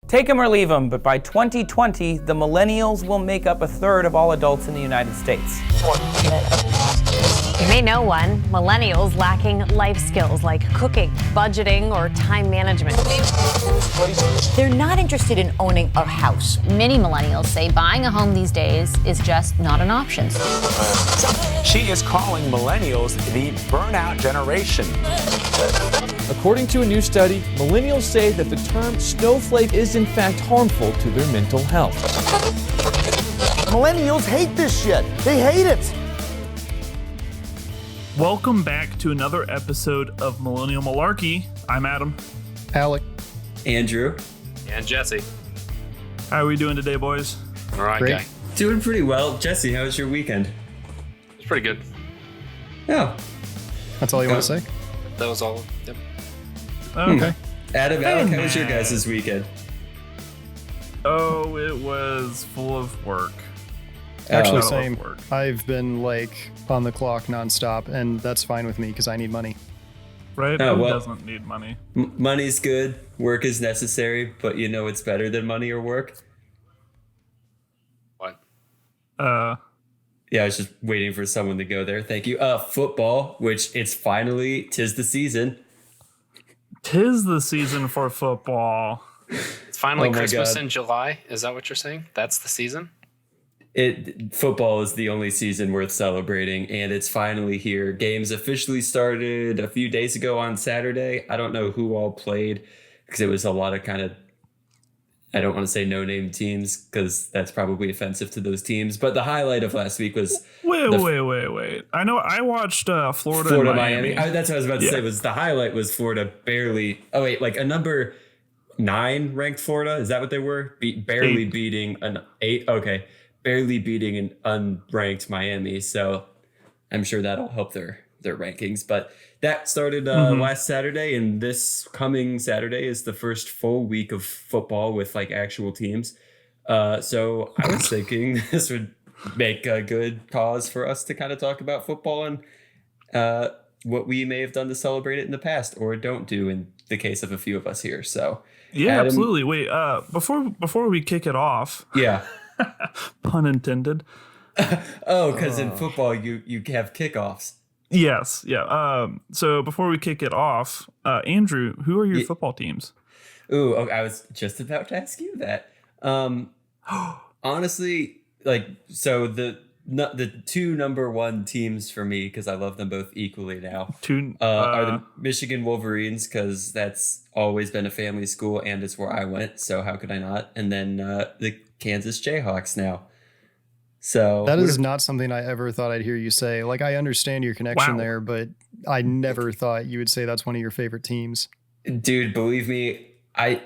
Take them or leave them, but by 2020, the millennials will make up a third of all adults in the United States. You may know one, millennials lacking life skills like cooking, budgeting, or time management. They're not interested in owning a house. Many millennials say buying a home these days is just not an option. She is calling millennials the burnout generation. According to a new study, millennials say that the term snowflake is in fact harmful to their mental health. Millennials hate this shit. They hate it. Welcome back to another episode of Millennial Malarkey. I'm Adam. Alec. Andrew. And Jesse. How are we doing today, boys? All right, Great. guy. Doing pretty well. Jesse, how was your weekend? It's pretty good. Oh. That's all you want to say? That was all. Yep. Okay. Adam, Alec, how was your guys' weekend? Oh, it was full of work. Actually, Oh. same. Work. I've been like on the clock nonstop, and that's fine with me because I need money. Right? Oh, Who well. doesn't need money? Money's good. Work is necessary, but you know it's better than money or work? What? Yeah, I was just waiting for someone to go there. Thank you. Football, which it's finally, 'tis the season. 'Tis the season for football. It's finally Oh my Christmas God. in July. Is that what you're saying? That's the season? Football is the only season worth celebrating, and it's finally here. Games officially started a few days ago on Saturday. I don't know who all played because it was a lot of kind of, I don't want to say no-name teams because that's probably offensive to those teams. But the highlight of last week was Wait. I know I watched Florida and Miami. That's what I was about to say. Was the highlight was Florida barely. Oh wait, like a number 9 ranked Florida. Is that what they were? Barely 8. beating an 8. Okay. Barely beating an unranked Miami, so I'm sure that'll help their rankings. But that started last Saturday, and this coming Saturday is the first full week of football with like actual teams. So I was thinking this would make a good cause for us to kind of talk about football and what we may have done to celebrate it in the past or don't do in the case of a few of us here. So Yeah, Adam, absolutely. Wait, before we kick it off. Yeah. Pun intended. Oh, because in football you have kickoffs. Yes, yeah. So before we kick it off, Andrew, who are your football teams? Ooh, okay, I was just about to ask you that. Honestly, so the two number one teams for me, because I love them both equally now, are the Michigan Wolverines, because that's always been a family school and it's where I went. So how could I not? And then the Kansas Jayhawks now. So that is not something I ever thought I'd hear you say. Like, I understand your connection there, but I never thought you would say that's one of your favorite teams. Dude, believe me, I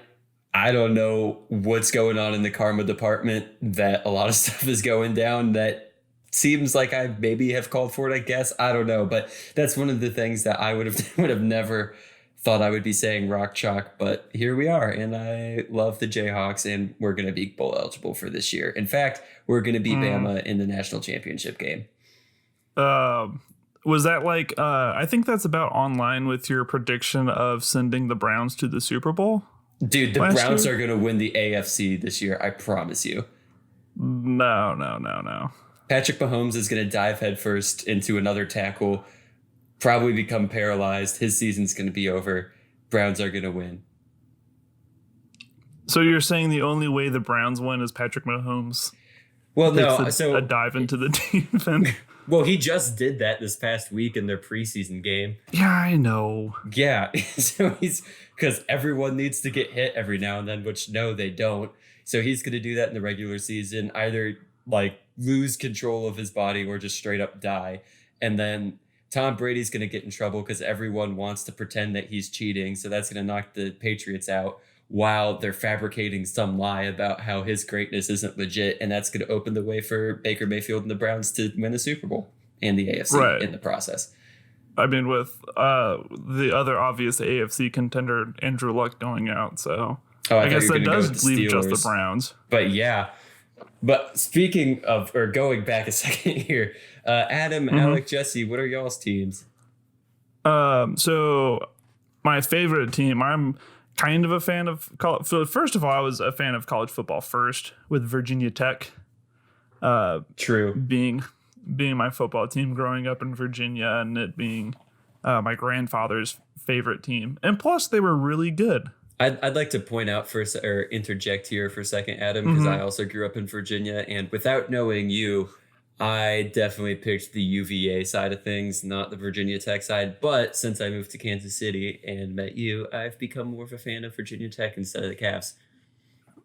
don't know what's going on in the karma department, that a lot of stuff is going down that seems like I maybe have called for it, I guess. I don't know. But that's one of the things that I would have never thought I would be saying rock chalk. But here we are. And I love the Jayhawks, and we're going to be bowl eligible for this year. In fact, we're going to beat Bama in the national championship game. Was that like, I think that's about online with your prediction of sending the Browns to the Super Bowl? Dude, the Browns are going to win the AFC this year. I promise you. No. Patrick Mahomes is going to dive headfirst into another tackle, probably become paralyzed. His season's going to be over. Browns are going to win. So you're saying the only way the Browns win is Patrick Mahomes? Well, no. A dive into the defense. Well, he just did that this past week in their preseason game. Yeah, I know. Yeah. So because everyone needs to get hit every now and then, which no, they don't. So he's going to do that in the regular season, either like lose control of his body or just straight up die. And then Tom Brady's going to get in trouble because everyone wants to pretend that he's cheating. So that's going to knock the Patriots out while they're fabricating some lie about how his greatness isn't legit. And that's going to open the way for Baker Mayfield and the Browns to win the Super Bowl and the AFC in the process. I mean, with the other obvious AFC contender, Andrew Luck, going out. So I guess that does leave just the Browns. But yeah. But speaking of, or going back a second here, Adam, Alec, Jesse, what are y'all's teams? So my favorite team, I'm kind of a fan of college. So first of all, I was a fan of college football first with Virginia Tech. True. Being my football team growing up in Virginia, and it being my grandfather's favorite team. And plus, they were really good. I'd like to point out or interject here for a second, Adam, because I also grew up in Virginia, and without knowing you, I definitely picked the UVA side of things, not the Virginia Tech side. But since I moved to Kansas City and met you, I've become more of a fan of Virginia Tech instead of the Cavs.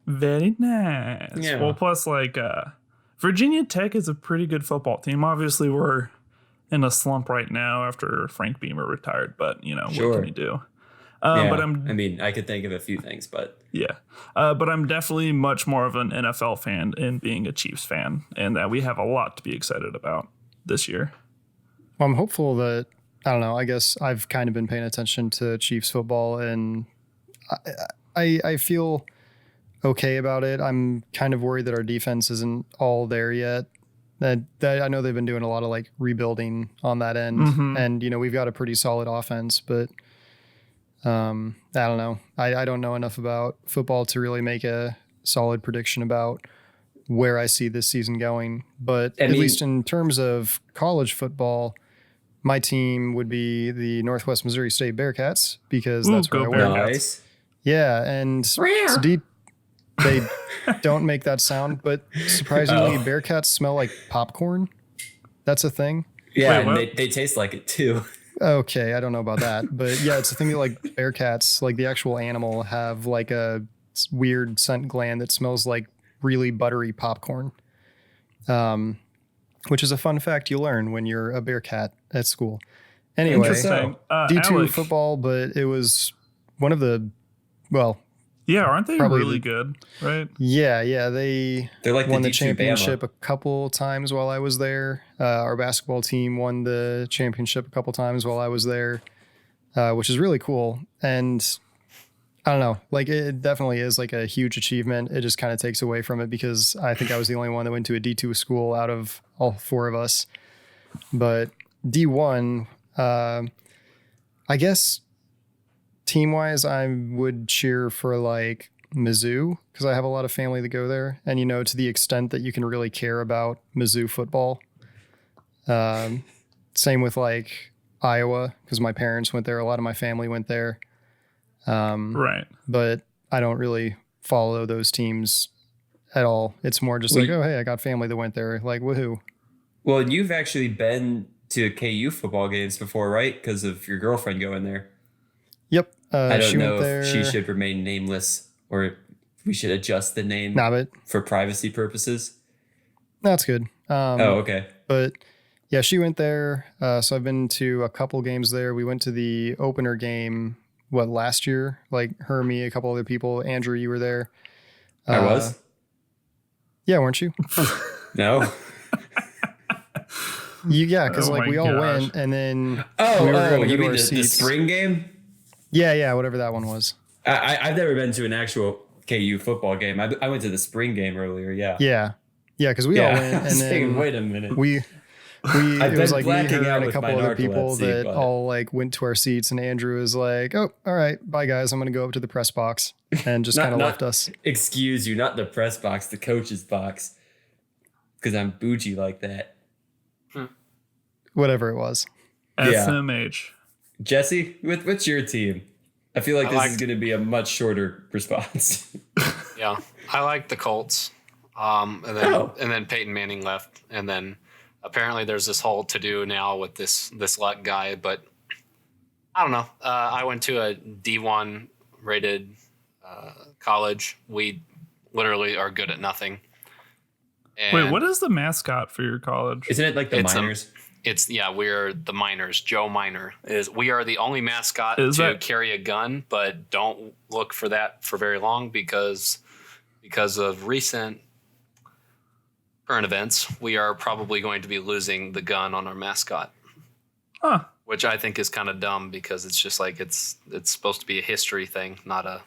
Very nice. Yeah. Well, plus, like, Virginia Tech is a pretty good football team. Obviously, we're in a slump right now after Frank Beamer retired, but, what can you do? But I could think of a few things, but yeah. But I'm definitely much more of an NFL fan in being a Chiefs fan, and that we have a lot to be excited about this year. Well, I'm hopeful that, I don't know, I guess I've kind of been paying attention to Chiefs football, and I feel okay about it. I'm kind of worried that our defense isn't all there yet. That I know they've been doing a lot of like rebuilding on that end, and we've got a pretty solid offense, but I don't know. I don't know enough about football to really make a solid prediction about where I see this season going. But at least in terms of college football, my team would be the Northwest Missouri State Bearcats, because that's where I went. Nice. Yeah, and it's deep. They don't make that sound, but surprisingly, Bearcats smell like popcorn. That's a thing. Yeah, and they taste like it too. Okay, I don't know about that, but yeah, it's a thing that like Bearcats, like the actual animal, have like a weird scent gland that smells like really buttery popcorn. Which is a fun fact you learn when you're a Bearcat at school. Anyway, Interesting. D2 Alec, football, but it was one of the, yeah, aren't they probably really good? Right? Yeah, they're like won the D2 championship Bama. a couple times while I was there. Our basketball team won the championship a couple times while I was there, which is really cool. And I don't know, like it definitely is like a huge achievement. It just kind of takes away from it because I think I was the only one that went to a D2 school out of all four of us. But D1, I guess team-wise, I would cheer for like Mizzou because I have a lot of family that go there. And, to the extent that you can really care about Mizzou football. Same with like Iowa because my parents went there. A lot of my family went there. Right. But I don't really follow those teams at all. It's more just like, oh, hey, I got family that went there. Like, woohoo. Well, you've actually been to KU football games before, right? Because of your girlfriend going there. Yep. I don't know if she should remain nameless or we should adjust the name for privacy purposes. That's good. Okay. But yeah, she went there. So I've been to a couple games there. We went to the opener game, last year? Like her, me, a couple other people. Andrew, you were there. I was? Yeah, weren't you? No. Because we all went and then we were going to you go to mean our the seats. spring game? Yeah, whatever that one was. I've never been to an actual KU football game. I went to the spring game earlier, yeah. Yeah, because we all went and then wait a minute. It was like me, her, and a couple other people narcolepsy, that all like went to our seats, and Andrew was like, "Oh, all right, bye guys, I'm gonna go up to the press box," and just kind of left us. Excuse you, not the press box, the coach's box, because I'm bougie like that. Whatever it was. SMH. Jesse, what's your team? I feel like this is going to be a much shorter response. Yeah, I like the Colts. And then Peyton Manning left, and then apparently there's this whole to do now with this Luck guy. But I don't know. I went to a D1 rated college. We literally are good at nothing. And wait, what is the mascot for your college? Isn't it like the Miners? We're the Miners. Joe Miner we are the only mascot to carry a gun, but don't look for that for very long because of recent current events, we are probably going to be losing the gun on our mascot. Huh. Which I think is kind of dumb because it's just like it's supposed to be a history thing, not a.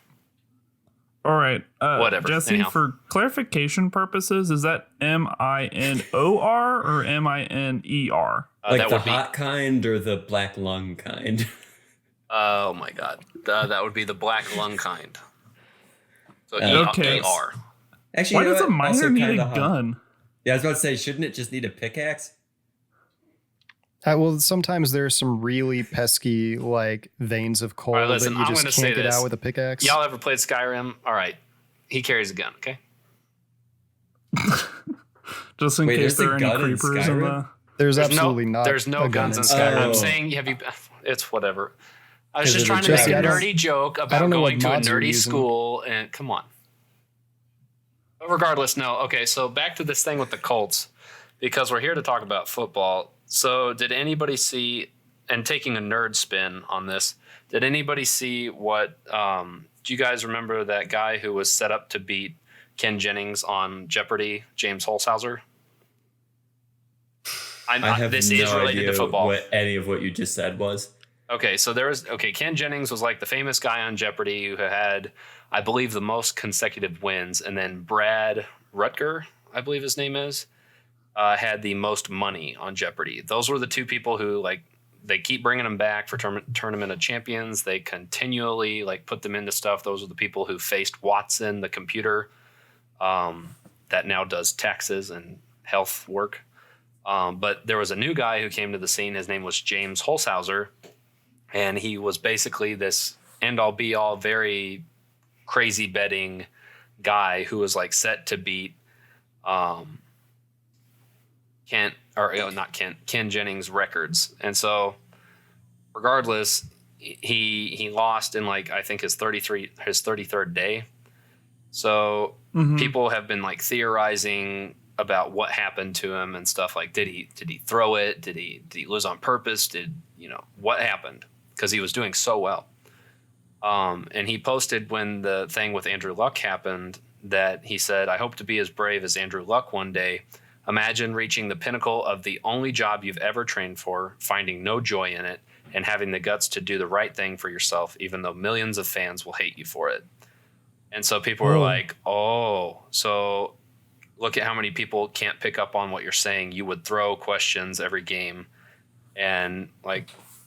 All right. Whatever. Jesse, Anyhow. for clarification purposes, is that MINOR or MINER? Like the hot kind or the black lung kind? Oh my God, that would be the black lung kind. So Okay. ER. Actually, Why you know does a what? miner Also need a kinda hot. gun? Yeah, I was about to say, shouldn't it just need a pickaxe? Well, sometimes there's some really pesky like veins of coal All right, listen, that you I'm just gonna can't say get this. out with a pickaxe. Y'all ever played Skyrim? All right, he carries a gun. Okay. Just in Wait, case there's a there are any gun in creepers in Skyrim? the. There's absolutely not. There's no a gun guns in Skyrim. Skyrim. I'm Oh. saying, it's whatever. I was 'Cause just of trying the to make a dragons. nerdy joke I about don't know going what to a mods you're nerdy using. school, and come on. But regardless, no. Okay, so back to this thing with the Colts, because we're here to talk about football. So did anybody see, and taking a nerd spin on this, did anybody see what, do you guys remember that guy who was set up to beat Ken Jennings on Jeopardy, James Holshouser? I have this no is related idea to football. what any of what you just said was. Okay, so Ken Jennings was like the famous guy on Jeopardy who had, I believe, the most consecutive wins, and then Brad Rutger, I believe his name is, had the most money on Jeopardy. Those were the two people who they keep bringing them back for Tournament of Champions. They continually put them into stuff. Those are the people who faced Watson, the computer that now does taxes and health work. But there was a new guy who came to the scene. His name was James Holshouser. And he was basically this end-all be-all, very crazy betting guy who was set to beat Ken Jennings' records. And so regardless, he lost in I think his 33rd day. So people have been theorizing about what happened to him and stuff. Did he throw it? Did he lose on purpose? What happened? Because he was doing so well. And he posted when the thing with Andrew Luck happened that he said, "I hope to be as brave as Andrew Luck one day. Imagine reaching the pinnacle of the only job you've ever trained for, finding no joy in it, and having the guts to do the right thing for yourself, even though millions of fans will hate you for it." And so people were like, oh, so look at how many people can't pick up on what you're saying. You would throw questions every game. And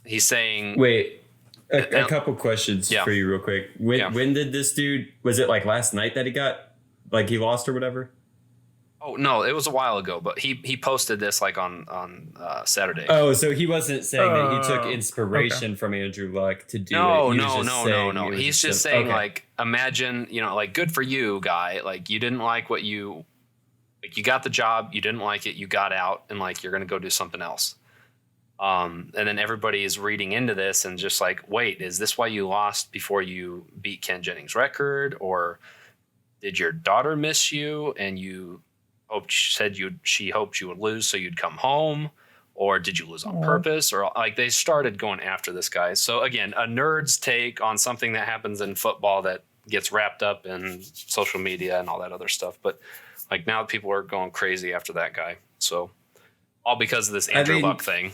he's saying, wait, a couple questions for you real quick. When did this dude, was it last night that he got, he lost or whatever? Oh, no, it was a while ago, but he posted this on Saturday. Oh, so he wasn't saying that he took inspiration from Andrew Luck to do it. No. He's just saying imagine, good for you, guy. You didn't like what you got the job, you didn't like it, you got out, and you're going to go do something else. And then everybody is reading into this and just wait, is this why you lost before you beat Ken Jennings' record? Or did your daughter miss you and she hoped you would lose so you'd come home? Or did you lose on purpose? Or they started going after this guy. So again, a nerd's take on something that happens in football that gets wrapped up in social media and all that other stuff. But now people are going crazy after that guy. So all because of this Andrew Luck thing.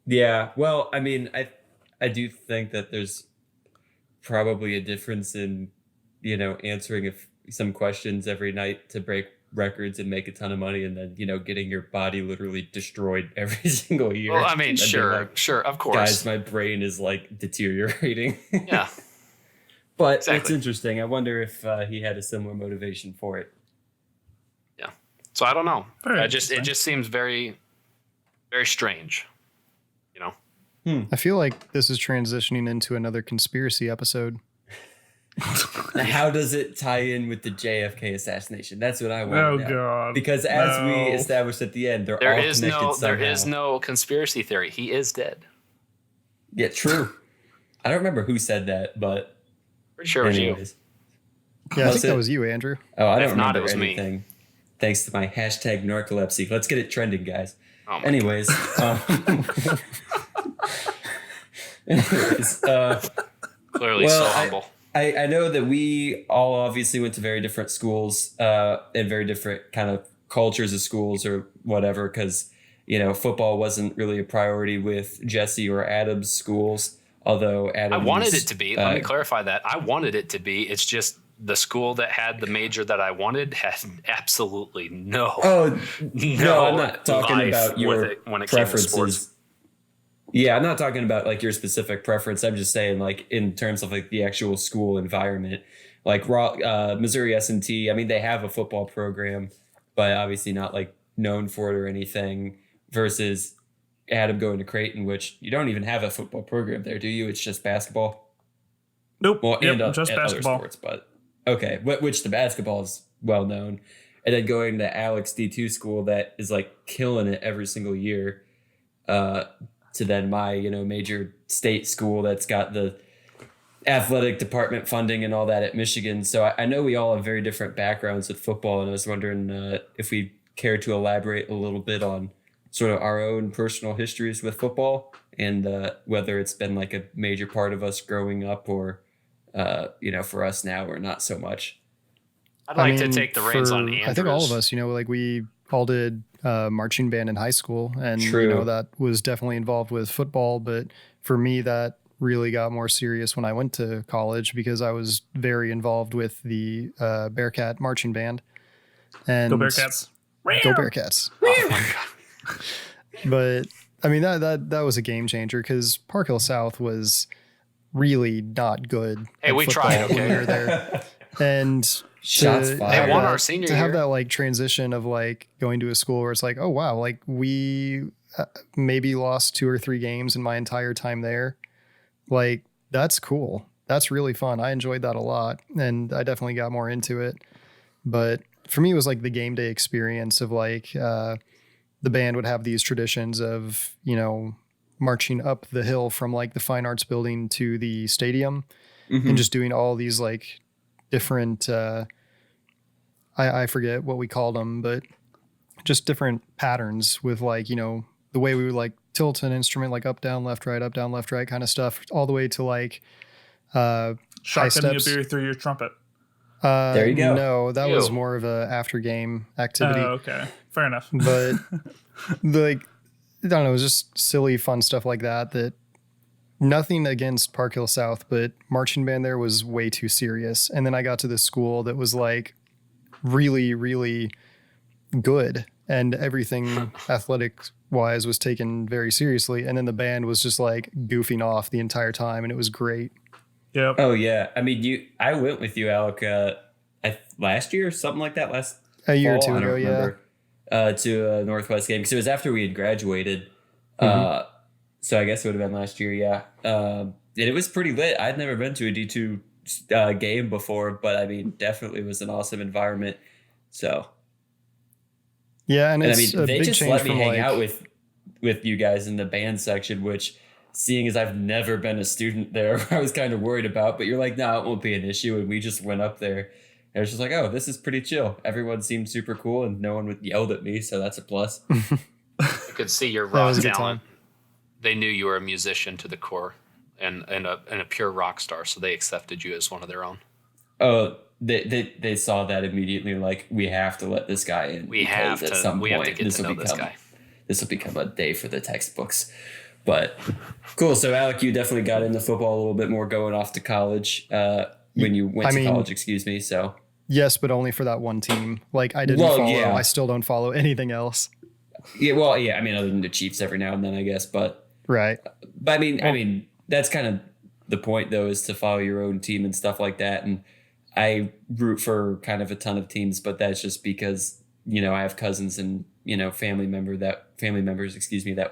Yeah. Well, I do think that there's probably a difference in, answering some questions every night to break records and make a ton of money, and then, getting your body literally destroyed every single year. Well, sure, of course. Guys, my brain is deteriorating. Yeah. But It's interesting. I wonder if he had a similar motivation for it. Yeah. So I don't know. It just seems very, very strange. I feel like this is transitioning into another conspiracy episode. How does it tie in with the JFK assassination? That's what I want to know. God. Because as we established at the end, they're all connected somehow. There is no conspiracy theory. He is dead. Yeah, true. I don't remember who said that, but pretty sure it was you. Yeah, I think that was you, Andrew. Oh, I don't remember it was anything. Me. Thanks to my hashtag narcolepsy. Let's get it trending, guys. Oh anyways, clearly so humble. I know that we all obviously went to very different schools and very different kind of cultures of schools or whatever, because, football wasn't really a priority with Jesse or Adam's schools, although Adam's... I wanted it to be. Let me clarify that. I wanted it to be. It's just the school that had the major that I wanted had absolutely no. Oh, no, I'm not talking about your when it preferences. came to sports. Yeah, I'm not talking about like your specific preference. I'm just saying like in terms of like the actual school environment, like Missouri S&T. I mean, they have a football program, but obviously not like known for it or anything. Versus Adam going to Creighton, which you don't even have a football program there, do you? It's just basketball. Nope. Well, just and basketball. other sports, but okay. Which the basketball is well known, and then going to Alex D2 school that is like killing it every single year. To then my major state school that's got the athletic department funding and all that at Michigan. So I know we all have very different backgrounds with football, and I was wondering if we care to elaborate a little bit on sort of our own personal histories with football and whether it's been like a major part of us growing up or for us now or not so much. I'd like to take the reins on Andrews. I think all of us, like we all did marching band in high school, and True. That was definitely involved with football. But for me, that really got more serious when I went to college because I was very involved with the Bearcat marching band. And Go Bearcats! Go Bearcats! Oh my God. But I mean that was a game changer because Park Hill South was really not good. Hey, we tried. Okay, when we were there, and shots fired. They won our senior to year. have that like transition of like going to a school where it's like, oh wow, like we maybe lost 2 or 3 games in my entire time there. Like that's cool. That's really fun. I enjoyed that a lot, and I definitely got more into it. But for me, it was like the game day experience of like the band would have these traditions of marching up the hill from like the Fine Arts Building to the stadium, and just doing all these like different I forget what we called them, but just different patterns with like the way we would like tilt an instrument like up down left right kind of stuff, all the way to like high Shotgun your steps. beer through your trumpet. There you go. No, that was more of a after game activity. Oh, okay, fair enough. But like I don't know, it was just silly fun stuff like that nothing against Park Hill South, but marching band there was way too serious. And then I got to this school that was like really, really good, and everything athletic wise was taken very seriously. And then the band was just like goofing off the entire time, and it was great. Yep. Oh yeah. I mean, I went with you, Alec, last year, something like that. A year or fall, two I don't ago, remember, to a Northwest game because it was after we had graduated. So I guess it would have been last year. Yeah. And it was pretty lit. I'd never been to a D2 game before, but I mean, definitely was an awesome environment. So. Yeah, and it's I mean, a they big just change let me from hang like, out with you guys in the band section, which, seeing as I've never been a student there, I was kind of worried about. But you're like, no, it won't be an issue, and we just went up there. And I was just like, oh, this is pretty chill. Everyone seemed super cool, and no one yelled at me, so that's a plus. You could see your That raw was a good talent. time. They knew you were a musician to the core and a pure rock star, so they accepted you as one of their own. Oh, they saw that immediately. Like, we have to let this guy in. We have at to. some We point, have to get to know this guy. This will become a day for the textbooks. But cool. So, Alec, you definitely got into football a little bit more going off to college when you went to college. Excuse me. So. Yes, but only for that one team. Like I didn't follow. Yeah. I still don't follow anything else. Yeah. Well, yeah. I mean, other than the Chiefs every now and then, I guess. But Right. But I mean, that's kind of the point, though, is to follow your own team and stuff like that. And I root for kind of a ton of teams, but that's just because I have cousins and family members that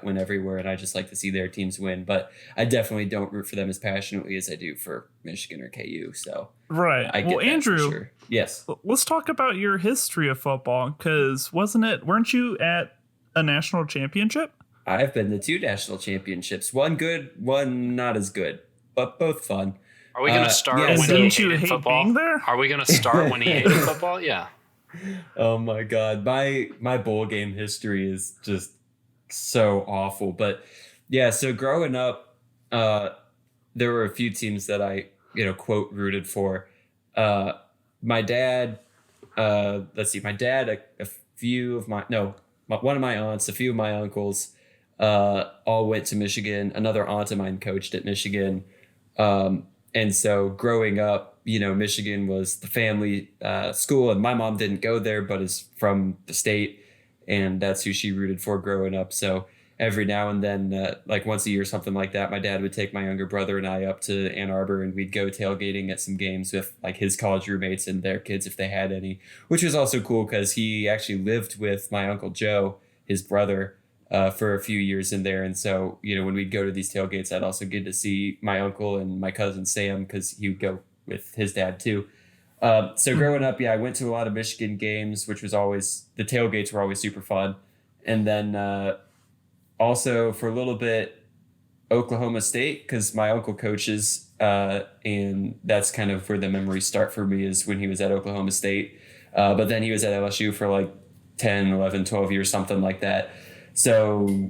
win everywhere, and I just like to see their teams win. But I definitely don't root for them as passionately as I do for Michigan or KU. So right. I get Well, that for Andrew, sure. Yes. Let's talk about your history of football, because weren't you at a national championship? I've been to 2 national championships. One good, one not as good, but both fun. Are we going to start yeah, when so- he Didn't you hated hate football? being there? Are we going to start when he hated football? Yeah. Oh my God. My bowl game history is just so awful. But yeah, so growing up, there were a few teams that I, quote, rooted for. My dad, one of my aunts, a few of my uncles, all went to Michigan. Another aunt of mine coached at Michigan. And so growing up, Michigan was the family school, and my mom didn't go there, but is from the state, and that's who she rooted for growing up. So every now and then, like once a year, something like that, my dad would take my younger brother and I up to Ann Arbor, and we'd go tailgating at some games with like his college roommates and their kids if they had any, which was also cool because he actually lived with my Uncle Joe, his brother, for a few years in there. And so, when we'd go to these tailgates, I'd also get to see my uncle and my cousin Sam because he would go with his dad too. So growing up, I went to a lot of Michigan games, which was always, the tailgates were always super fun. And then also for a little bit, Oklahoma State, because my uncle coaches, and that's kind of where the memories start for me, is when he was at Oklahoma State. But then he was at LSU for like 10, 11, 12 years, something like that. So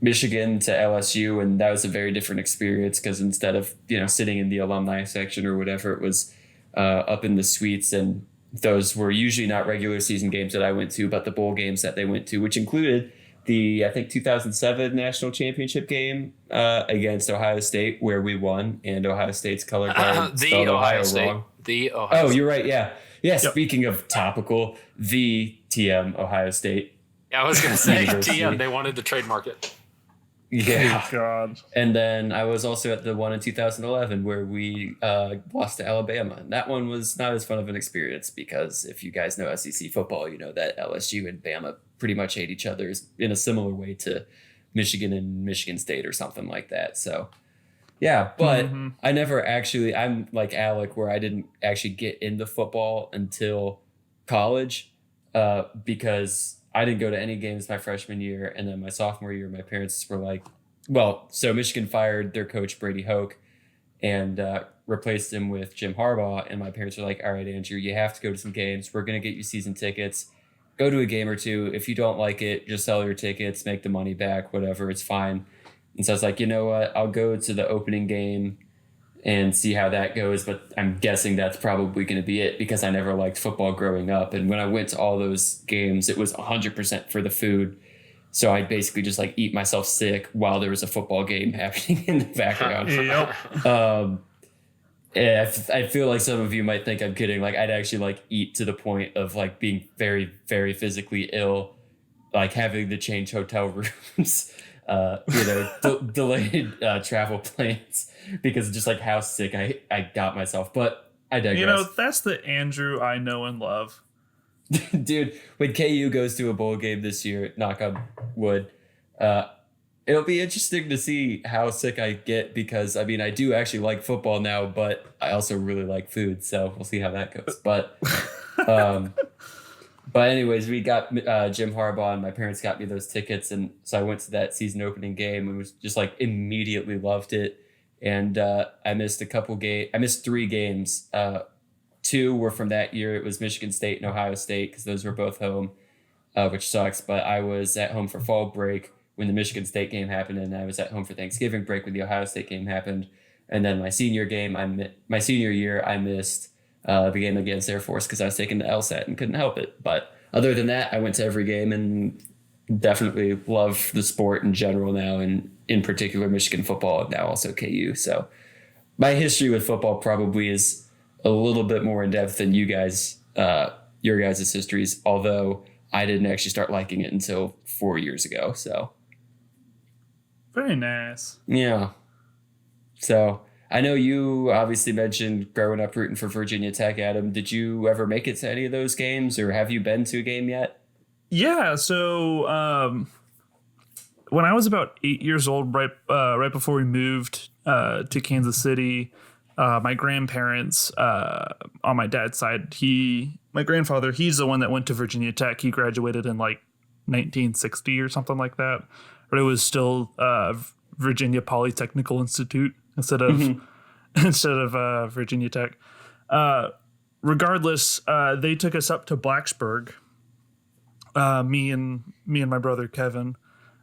Michigan to LSU, and that was a very different experience because instead of, sitting in the alumni section or whatever, it was up in the suites, and those were usually not regular season games that I went to, but the bowl games that they went to, which included the, I think, 2007 national championship game against Ohio State, where we won, and Ohio State's color guard spelled Ohio wrong. The Ohio State. You're right. Yeah. Yep. Speaking of topical, the TM Ohio State. Yeah, I was going to say TM. They wanted to trademark it. Yeah. Oh, God. And then I was also at the one in 2011 where we lost to Alabama. And that one was not as fun of an experience because if you guys know SEC football, you know that LSU and Bama pretty much hate each other in a similar way to Michigan and Michigan State or something like that. So, yeah, but I never actually, I'm like Alec, where I didn't actually get into football until college because I didn't go to any games my freshman year. And then my sophomore year, my parents were like, so Michigan fired their coach, Brady Hoke, and replaced him with Jim Harbaugh. And my parents were like, all right, Andrew, you have to go to some games. We're going to get you season tickets. Go to a game or two. If you don't like it, just sell your tickets, make the money back, whatever, it's fine. And so I was like, you know what? I'll go to the opening game and see how that goes. But I'm guessing that's probably going to be it because I never liked football growing up. And when I went to all those games, it was 100% for the food. So I'd basically just like eat myself sick while there was a football game happening in the background. I feel like some of you might think I'm kidding. Like I'd actually like eat to the point of like being very, very physically ill, like having to change hotel rooms, delayed travel plans because of just like how sick I got myself. But I digress. That's the Andrew I know and love. Dude, when KU goes to a bowl game this year, knock on wood, it'll be interesting to see how sick I get because, I mean, I do actually like football now, but I also really like food. So we'll see how that goes. But anyways, we got Jim Harbaugh and my parents got me those tickets. And so I went to that season opening game and was just like immediately loved it. And I missed I missed 3 games. 2 were from that year. It was Michigan State and Ohio State because those were both home, which sucks. But I was at home for fall break when the Michigan State game happened, and I was at home for Thanksgiving break when the Ohio State game happened. And then my senior year, I missed the game against Air Force because I was taking the LSAT and couldn't help it. But other than that, I went to every game and definitely love the sport in general now, and in particular Michigan football, and now also KU. So my history with football probably is a little bit more in depth than you guys, your guys' histories, although I didn't actually start liking it until 4 years ago. So very nice. Yeah. So I know you obviously mentioned growing up rooting for Virginia Tech, Adam. Did you ever make it to any of those games, or have you been to a game yet? Yeah. So when I was about 8 years old, right before we moved to Kansas City, my grandparents on my dad's side, my grandfather, he's the one that went to Virginia Tech. He graduated in like 1960 or something like that, but it was still Virginia Polytechnical Institute instead of Virginia Tech. Regardless, they took us up to Blacksburg, me and my brother Kevin,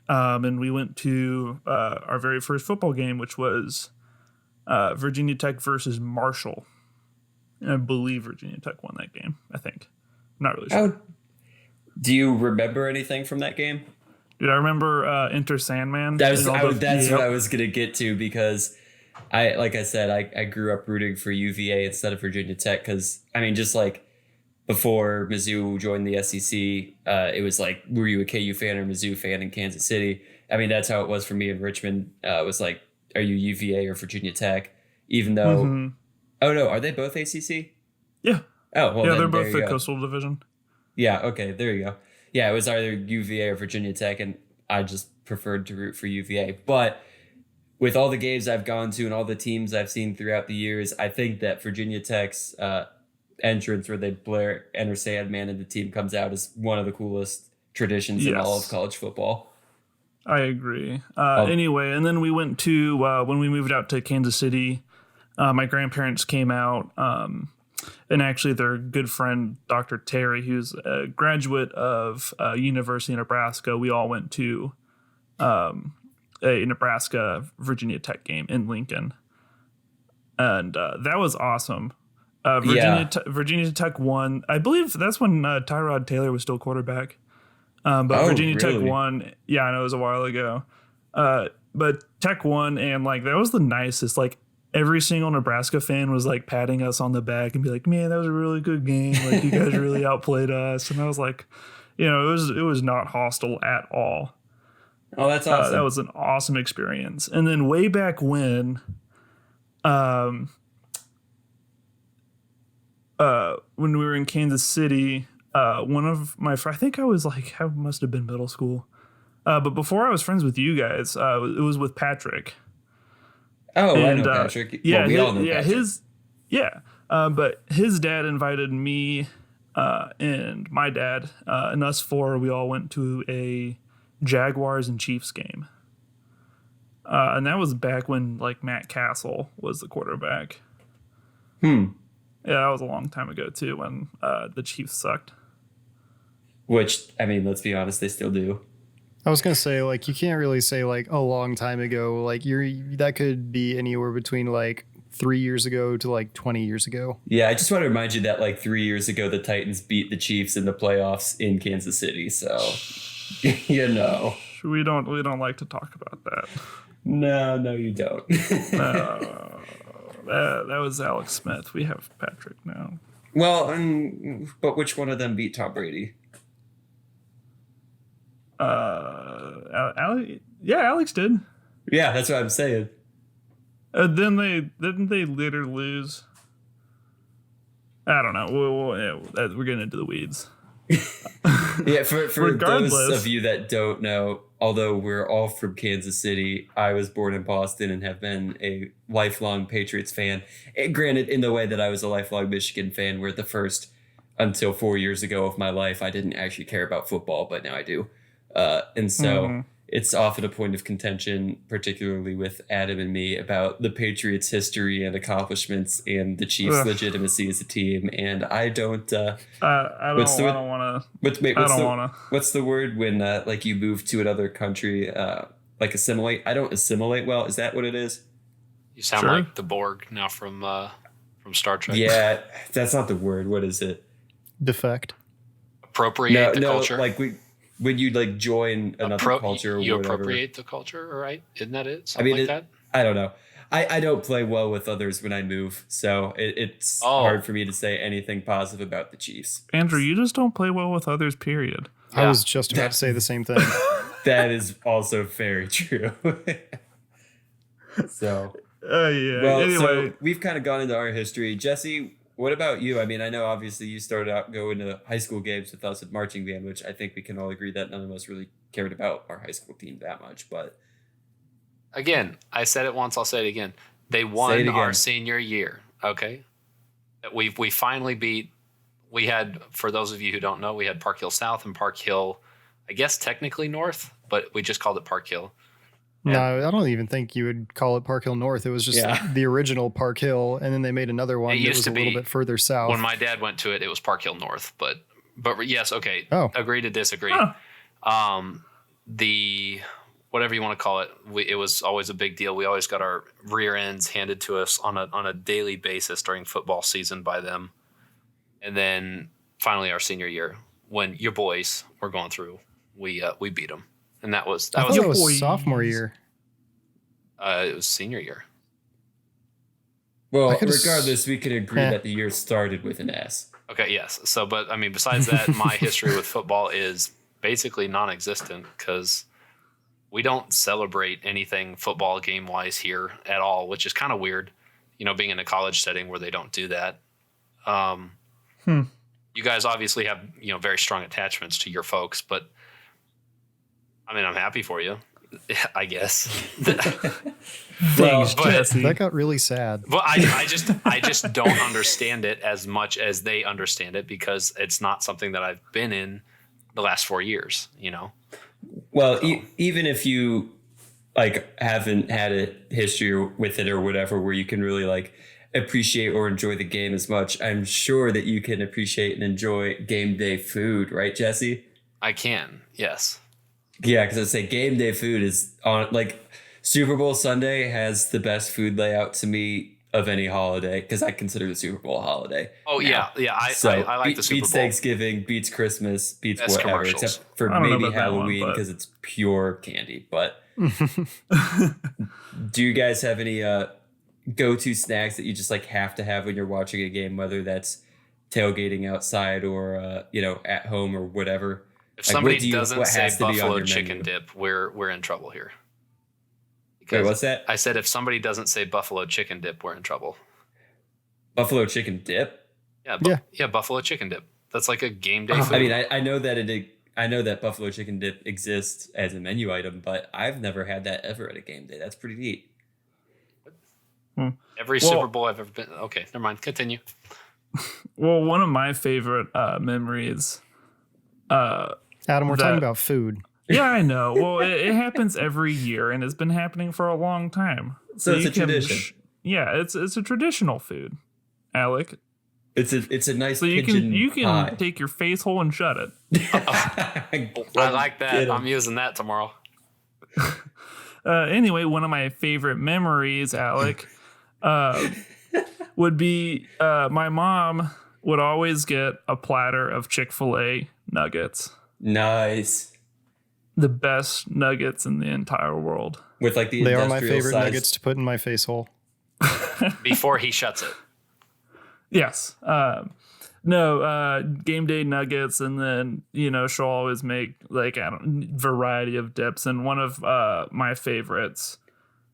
and we went to our very first football game, which was Virginia Tech versus Marshall. And I believe Virginia Tech won that game. I think. I'm not really sure. Do you remember anything from that game? Dude, I remember Enter Sandman. That's what I was gonna get to because I grew up rooting for UVA instead of Virginia Tech because I mean just like before Mizzou joined the SEC, it was like, were you a KU fan or Mizzou fan in Kansas City? I mean, that's how it was for me in Richmond. It was like, are you UVA or Virginia Tech? Even though, oh no, are they both ACC? Yeah. Oh, well, yeah, then, they're both there the you go. Coastal Division. Yeah, okay, there you go. Yeah, it was either UVA or Virginia Tech, and I just preferred to root for UVA. But with all the games I've gone to and all the teams I've seen throughout the years, I think that Virginia Tech's entrance where they blare Enter Sandman and the team comes out is one of the coolest traditions in all of college football. I agree. Anyway, and then we went to, when we moved out to Kansas City, my grandparents came out, and actually their good friend, Dr. Terry, who's a graduate of University of Nebraska, we all went to a Nebraska-Virginia Tech game in Lincoln. And that was awesome. Virginia Tech won. I believe that's when Tyrod Taylor was still quarterback. But Virginia Tech won. Yeah, I know it was a while ago. But Tech won, and like that was the nicest. Like every single Nebraska fan was like patting us on the back and be like, "Man, that was a really good game. Like you guys really outplayed us." And I was like, it was not hostile at all. Oh, that's awesome. That was an awesome experience. And then way back when we were in Kansas City, one of my friends, I think I must have been middle school. But before I was friends with you guys, it was with Patrick. Oh, and, I know Patrick. Yeah, well, we all know Patrick. But his dad invited me and my dad and us four. We all went to a Jaguars and Chiefs game. And that was back when like Matt Castle was the quarterback. Yeah, that was a long time ago too, when the Chiefs sucked. Which, I mean, let's be honest, they still do. I was gonna say, like, you can't really say like a long time ago. Like that could be anywhere between like 3 years ago to like 20 years ago. Yeah, I just want to remind you that like 3 years ago, the Titans beat the Chiefs in the playoffs in Kansas City. So, you know, we don't like to talk about that. No, you don't. That was Alex Smith. We have Patrick now. Well, but which one of them beat Tom Brady? Alex did. Yeah, that's what I'm saying. Didn't they later lose? I don't know. We're getting into the weeds. Yeah, for those of you that don't know, although we're all from Kansas City, I was born in Boston and have been a lifelong Patriots fan. And granted, in the way that I was a lifelong Michigan fan, where the first until 4 years ago of my life, I didn't actually care about football, but now I do. And so it's often a point of contention, particularly with Adam and me, about the Patriots' history and accomplishments and the Chiefs' legitimacy as a team. And I don't. I don't want to. What's the word when like you move to another country? Like assimilate. I don't assimilate well. Is that what it is? You sound like the Borg now from Star Trek. Yeah, that's not the word. What is it? Defect. Appropriate the culture. Like when you like join another culture or you whatever. Appropriate the culture, right? Isn't that it? That? I don't know. I don't play well with others when I move, so it's hard for me to say anything positive about the Chiefs. Andrew, you just don't play well with others, period. Yeah. I was just about to say the same thing. That is also very true. So, yeah. Well, anyway. So we've kind of gone into our history. Jesse, what about you? I mean, I know obviously you started out going to high school games with us at marching band, which I think we can all agree that none of us really cared about our high school team that much. But again, I said it once, I'll say it again. They won our senior year. Okay, we finally beat. We had, for those of you who don't know, we had Park Hill South and Park Hill, I guess technically North, but we just called it Park Hill. No, I don't even think you would call it Park Hill North. It was just the original Park Hill, and then they made another one that was a little bit further south. When my dad went to it, it was Park Hill North. But yes, okay. Agree to disagree. The whatever you want to call it, it was always a big deal. We always got our rear ends handed to us on a daily basis during football season by them. And then finally our senior year, when your boys were going through, we beat them. And that was sophomore year. It was senior year. Well, regardless, we can agree that the year started with an S. Okay, yes. So, but I mean, besides that, my history with football is basically non-existent because we don't celebrate anything football game wise here at all, which is kind of weird, being in a college setting where they don't do that. You guys obviously have, very strong attachments to your folks, but I mean, I'm happy for you, I guess. Thanks, Jesse. That got really sad. But I just don't understand it as much as they understand it because it's not something that I've been in the last 4 years, Well, even if you haven't had a history with it or whatever, where you can really appreciate or enjoy the game as much, I'm sure that you can appreciate and enjoy game day food, right, Jesse? I can, yes. Yeah, because I say game day food is on Super Bowl Sunday has the best food layout to me of any holiday because I consider the Super Bowl a holiday. Oh now. yeah. I like the Super Bowl. Beats Thanksgiving, beats Christmas, beats Best whatever, commercials. except for I don't know maybe about that one, Halloween but- because it's pure candy. But do you guys have any go-to snacks that you just have to have when you're watching a game, whether that's tailgating outside or at home or whatever? If somebody doesn't what say has to be on buffalo your chicken menu? dip, we're in trouble here. Wait, what's that? I said if somebody doesn't say buffalo chicken dip, we're in trouble. Buffalo chicken dip? Yeah, buffalo chicken dip. That's like a game day food. I mean, I know that I know that buffalo chicken dip exists as a menu item, but I've never had that ever at a game day. That's pretty neat. Every Super Bowl I've ever been. Okay, never mind. Continue. Well, one of my favorite memories. Adam, we're talking about food. Yeah, I know. Well, it happens every year, and it's been happening for a long time. So it's you a tradition. Yeah, it's a traditional food, Alec. It's a nice So you pigeon can pie. take your face hole and shut it. I like that. I'm using that tomorrow. Anyway, one of my favorite memories, Alec, would be my mom would always get a platter of Chick-fil-A nuggets. Nice. The best nuggets in the entire world. With the They are my industrial favorite size. nuggets to put in my face hole. Before he shuts it. Yes. Game day nuggets, and then she'll always make variety of dips. And one of my favorites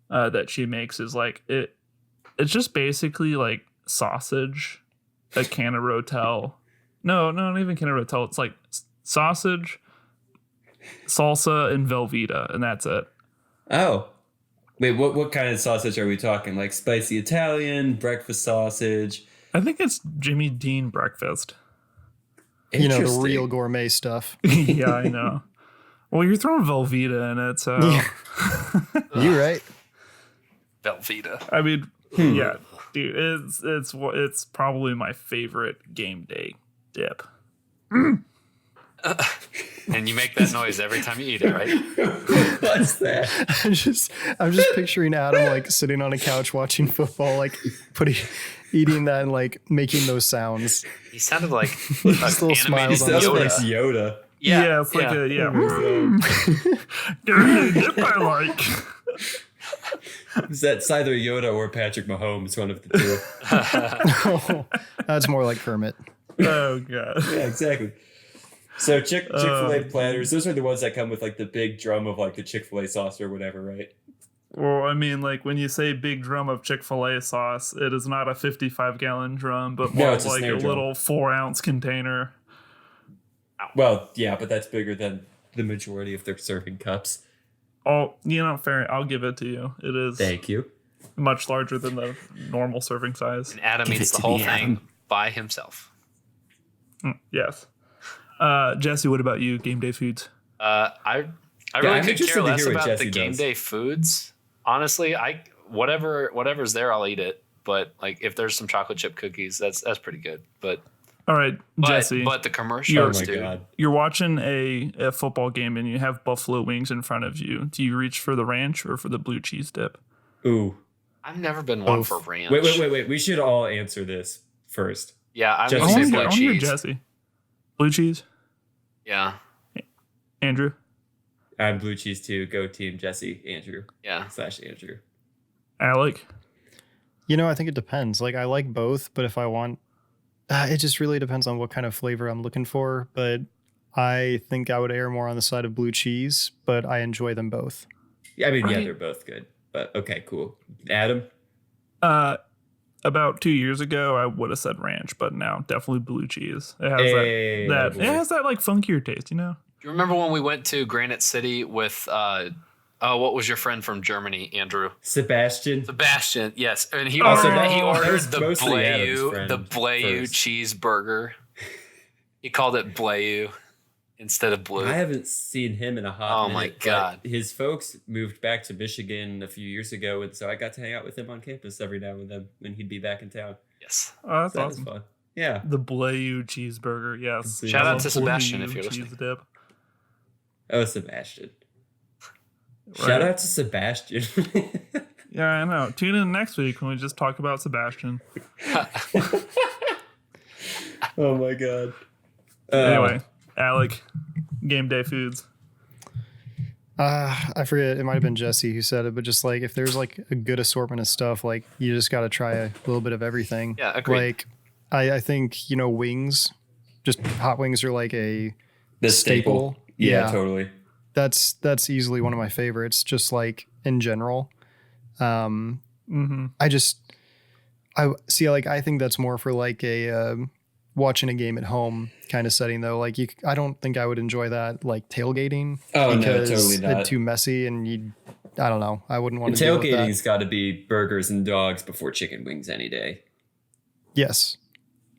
that she makes is it's just basically sausage, a can of Rotel. No, not even can of Rotel. It's sausage, salsa, and Velveeta, and that's it. Oh. Wait, what kind of sausage are we talking? Spicy Italian, breakfast sausage? I think it's Jimmy Dean breakfast. The Interesting. real gourmet stuff. Yeah, I know. Well, you're throwing Velveeta in it, so You right? Velveeta. I mean, yeah, dude, it's probably my favorite game day dip. And you make that noise every time you eat it, right? What's that? I'm just picturing Adam sitting on a couch watching football, eating that and like making those sounds. He sounded like Just an little smiles animated on That his Yoda. was Yoda. Yeah, it's like a There's a dip I like. That's either Yoda or Patrick Mahomes, one of the two. Oh, that's more like Kermit. Oh god. Yeah, exactly. So Chick-fil-A platters, those are the ones that come with the big drum of the Chick-fil-A sauce or whatever, right? Well, I mean, when you say big drum of Chick-fil-A sauce, it is not a 55-gallon drum, but more it's a like snare a drum. little 4-ounce container. Well, yeah, but that's bigger than the majority of their serving cups. Oh, fair. I'll give it to you. It is Thank you. much larger than the normal serving size. And Adam Give eats it the to whole me, thing Adam. by himself. Yes. Jesse, what about you? Game day foods? I really I'm could interested care to less hear what about Jesse the game does. day foods. Honestly, whatever's there, I'll eat it. But if there's some chocolate chip cookies, that's pretty good. But All right, Jesse. but the Oh commercials, my dude. god. You're watching a football game and you have buffalo wings in front of you. Do you reach for the ranch or for the blue cheese dip? Ooh. I've never been one for ranch. Wait. We should all answer this first. Yeah, I'm Jesse, gonna I say say blue want to hear cheese. Jesse. Blue cheese? Yeah, Andrew? I'm blue cheese too. Go team Jesse, Andrew. yeah. / Andrew. Alec? I think it depends. I like both, but if I want It just really depends on what kind of flavor I'm looking for, but I think I would err more on the side of blue cheese, but I enjoy them both. Yeah, I mean, yeah, they're both good. But okay, cool. Adam? About 2 years ago, I would have said ranch, but now definitely blue cheese. It has Hey, it has that like funkier taste, you know? Do you remember when we went to Granite City with what was your friend from Germany, Andrew? Sebastian, yes. And he Oh, so ordered, that- he that ordered was the mostly Adam's Blayu, friend the Blayu first. cheeseburger. He called it Blayu instead of blue. I haven't seen him in a hot Oh my minute, but God. his folks moved back to Michigan a few years ago, and so I got to hang out with him on campus every now and then when he'd be back in town. Yes. Oh, that's So that was awesome. fun. Yeah. The Blayu cheeseburger, yes. Shout I out love to Sebastian Blayu if you're cheese listening. dip. Oh, Sebastian. Right. Shout out to Sebastian. Yeah, I know. Tune in next week when we just talk about Sebastian. Oh my God. Anyway, Alec, game day foods. I forget, it might have been Jesse who said it, but just like if there's like a good assortment of stuff, like you just got to try a little bit of everything. Yeah, agreed. Like I think, you know, wings, just hot wings are like a The staple. Yeah, totally. That's easily one of my favorites, just like in general. I see, like, I think that's more for like a watching a game at home kind of setting though. Like I don't think I would enjoy that like tailgating. Oh, because no, totally not. it's too messy and I don't know. I wouldn't want to deal with that. Tailgating's got to be burgers and dogs before chicken wings any day. Yes,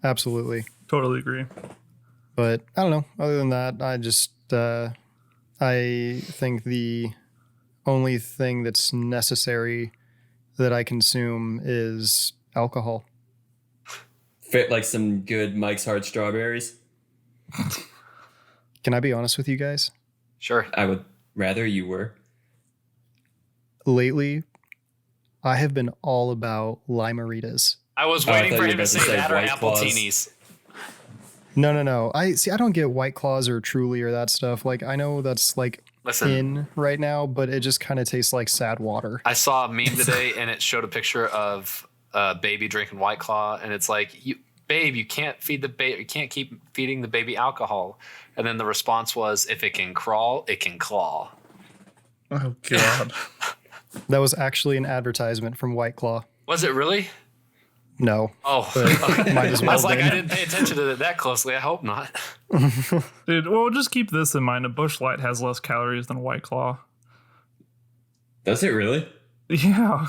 absolutely. Totally agree. But I don't know. Other than that, I just I think the only thing that's necessary that I consume is alcohol. Fit like some good Mike's Hard Strawberries. Can I be honest with you guys? Sure. I would rather you were. Lately, I have been all about limeritas. I was I waiting thought for you him were to about to say say that or White apple Claws. teenies. No. I don't get White Claws or Truly or that stuff. Like I know that's like Listen. in right now, but it just kind of tastes like sad water. I saw a meme today and it showed a picture of a baby drinking White Claw, and it's like, babe, you can't feed the baby, you can't keep feeding the baby alcohol. And then the response was, if it can crawl, it can claw. Oh, God. That was actually an advertisement from White Claw. Was it really? No. Oh, But might as well I was like, been. I didn't pay attention to it that closely. I hope not. Dude, well, just keep this in mind. A Busch Light has less calories than a White Claw. Does it really? Yeah.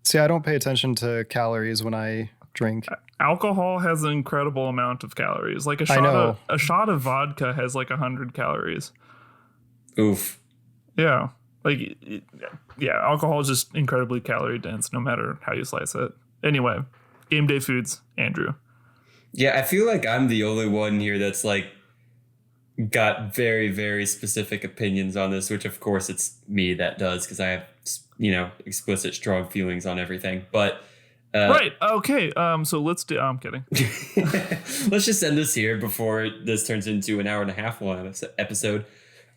See, I don't pay attention to calories when I drink. Alcohol has an incredible amount of calories. Like know. a shot of vodka has like 100 calories. Oof. Yeah. Yeah, alcohol is just incredibly calorie dense no matter how you slice it. Anyway, game day foods, Andrew. Yeah, I feel like I'm the only one here that's like got very, very specific opinions on this, which of course it's me that does because I have, explicit, strong feelings on everything. But right. Okay. So let's do. I'm kidding. let's just end this here before this turns into an hour and a half long episode.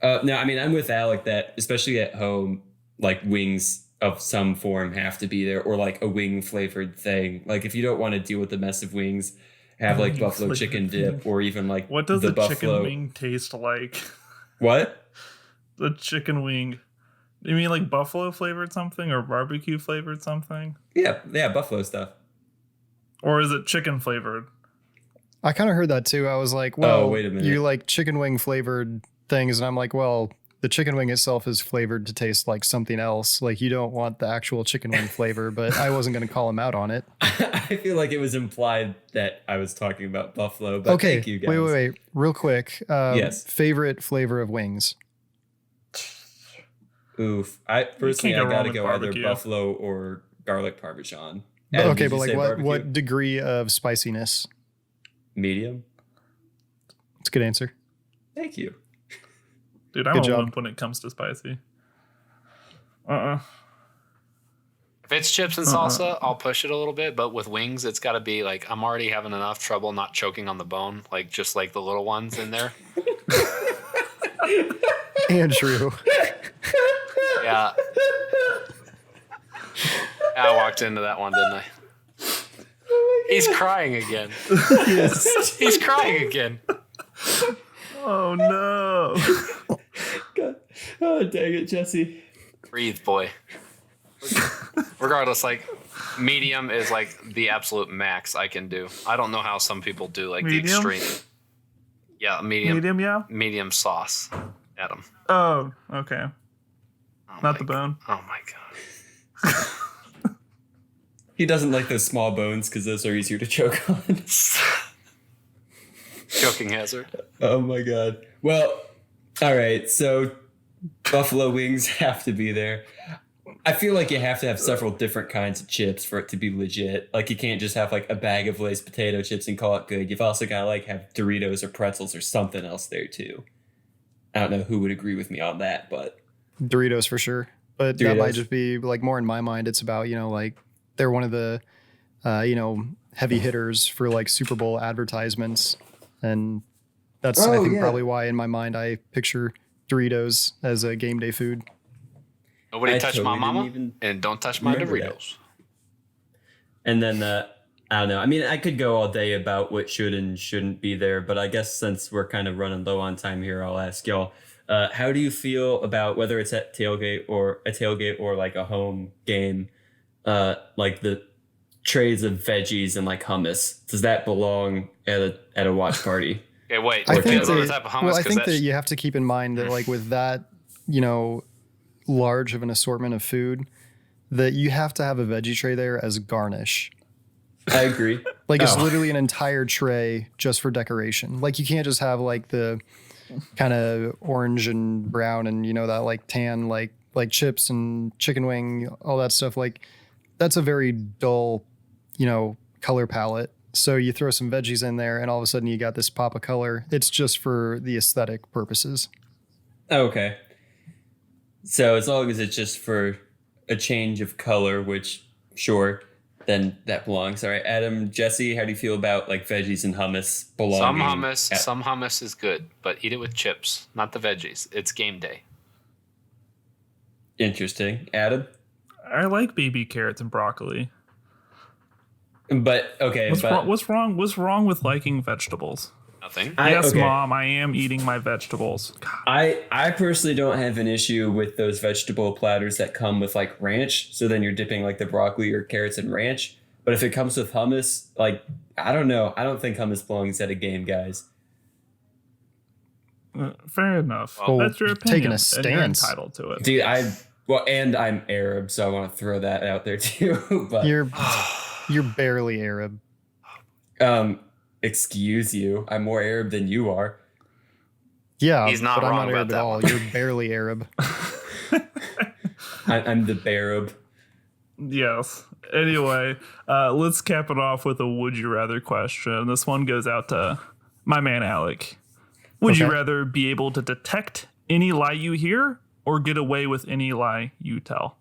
No, I mean, I'm with Alec that especially at home, like wings of some form have to be there, or like a wing flavored thing. Like if you don't want to deal with the mess of wings, have like buffalo chicken dip, or even like What does the the buffalo chicken wing taste like? What? The chicken wing. You mean like buffalo flavored something or barbecue flavored something? Yeah, buffalo stuff. Or is it chicken flavored? I kind of heard that too. I was like, well, wait a minute. you like chicken wing flavored things. And I'm like, well, the chicken wing itself is flavored to taste like something else. Like you don't want the actual chicken wing flavor, but I wasn't going to call him out on it. I feel like it was implied that I was talking about buffalo, but Okay, thank you guys. wait. Real quick. Yes. Favorite flavor of wings? Oof. I personally, go I wrong gotta with go barbecue. either buffalo or garlic parmesan. Adam, Okay, did but you like say what barbecue? degree of spiciness? Medium. It's a good answer. Thank you. Dude, I'm Good a job. wimp when it comes to spicy. If it's chips and salsa, I'll push it a little bit. But with wings, it's got to be like, I'm already having enough trouble not choking on the bone, like just like the little ones in there. Andrew. Yeah. I walked into that one, didn't I? Oh He's crying again. He's crying again. Oh no. God. Oh, dang it, Jesse. Breathe, boy. Regardless, like medium is like the absolute max I can do. I don't know how some people do like Medium? the extreme. Yeah, medium. Medium, yeah? Medium sauce. Adam. Oh, okay. Oh Not the bone. Oh my god. He doesn't like those small bones because those are easier to choke on. Choking hazard. Oh my god. Well, all right. So buffalo wings have to be there. I feel like you have to have several different kinds of chips for it to be legit. Like you can't just have like a bag of Lay's potato chips and call it good. You've also got to like have Doritos or pretzels or something else there too. I don't know who would agree with me on that, but Doritos for sure. But Doritos. that might just be like more in my mind. It's about, like they're one of the, heavy hitters for like Super Bowl advertisements. And that's, I think, probably why in my mind I picture Doritos as a game day food. Nobody touch my mama and don't touch my Doritos. And then, I don't know. I mean, I could go all day about what should and shouldn't be there, but I guess since we're kind of running low on time here, I'll ask y'all, how do you feel about whether it's at tailgate or like a home game, like the trays of veggies and like hummus? Does that belong at a watch party? Okay, wait. I think hummus, that you have to keep in mind that like with that, large of an assortment of food, that you have to have a veggie tray there as garnish. I agree. Like it's literally an entire tray just for decoration. Like you can't just have like the kind of orange and brown and that like tan like chips and chicken wing, all that stuff. Like that's a very dull, color palette. So you throw some veggies in there and all of a sudden you got this pop of color. It's just for the aesthetic purposes. Okay. So as long as it's just for a change of color, which sure, then that belongs. All right, Adam, Jesse, how do you feel about like veggies and hummus belonging? Some hummus is good, but eat it with chips, not the veggies. It's game day. Interesting. Adam? I like baby carrots and broccoli. But okay, what's wrong with liking vegetables? Nothing. Yes, Mom, I am eating my vegetables. God. I personally don't have an issue with those vegetable platters that come with like ranch. So then you're dipping like the broccoli or carrots in ranch. But if it comes with hummus, like, I don't know. I don't think hummus belongs at a game, guys. Fair enough. Well, that's your opinion. Taking a stance. And you're entitled to it. Dude, and I'm Arab, so I want to throw that out there too. But you're barely Arab. Excuse you. I'm more Arab than you are. Yeah, he's not but wrong I'm not Arab about at all. that You're barely Arab. I'm the Barab. Yes. Anyway, let's cap it off with a would you rather question. This one goes out to my man Alec. Would you rather be able to detect any lie you hear or get away with any lie you tell?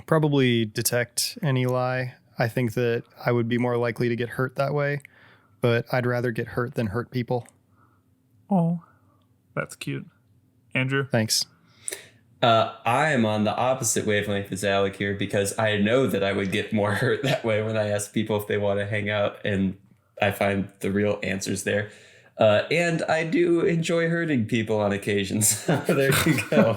Probably detect any lie. I think that I would be more likely to get hurt that way, but I'd rather get hurt than hurt people. Oh, that's cute. Andrew? Thanks. I am on the opposite wavelength as Alec here because I know that I would get more hurt that way when I ask people if they want to hang out, and I find the real answers there. And I do enjoy hurting people on occasions. There you go.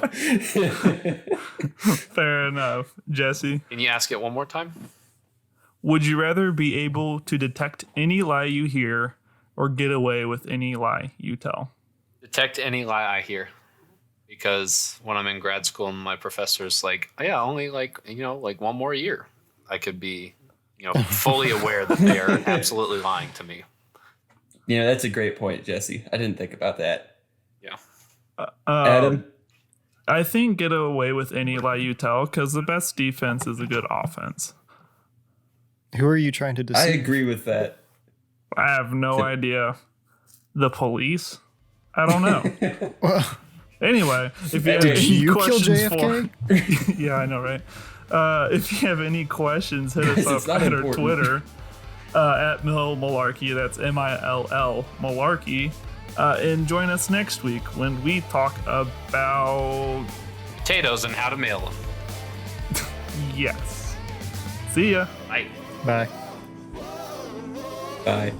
Fair enough. Jesse? Can you ask it one more time? Would you rather be able to detect any lie you hear or get away with any lie you tell? Detect any lie I hear. Because when I'm in grad school and my professor's like, oh, yeah, only like one more year, I could be, fully aware that they are absolutely lying to me. That's a great point, Jesse. I didn't think about that. Yeah. Adam? I think get away with any lie you tell because the best defense is a good offense. Who are you trying to deceive? I agree with that. I have no idea. The police? I don't know. Anyway, if you have any questions for... Yeah, I know, right? If you have any questions, hit us up at our Twitter at Malarkey. That's MILL Malarkey. And join us next week when we talk about... potatoes and how to mail them. Yes. See ya. Bye. Bye. Bye.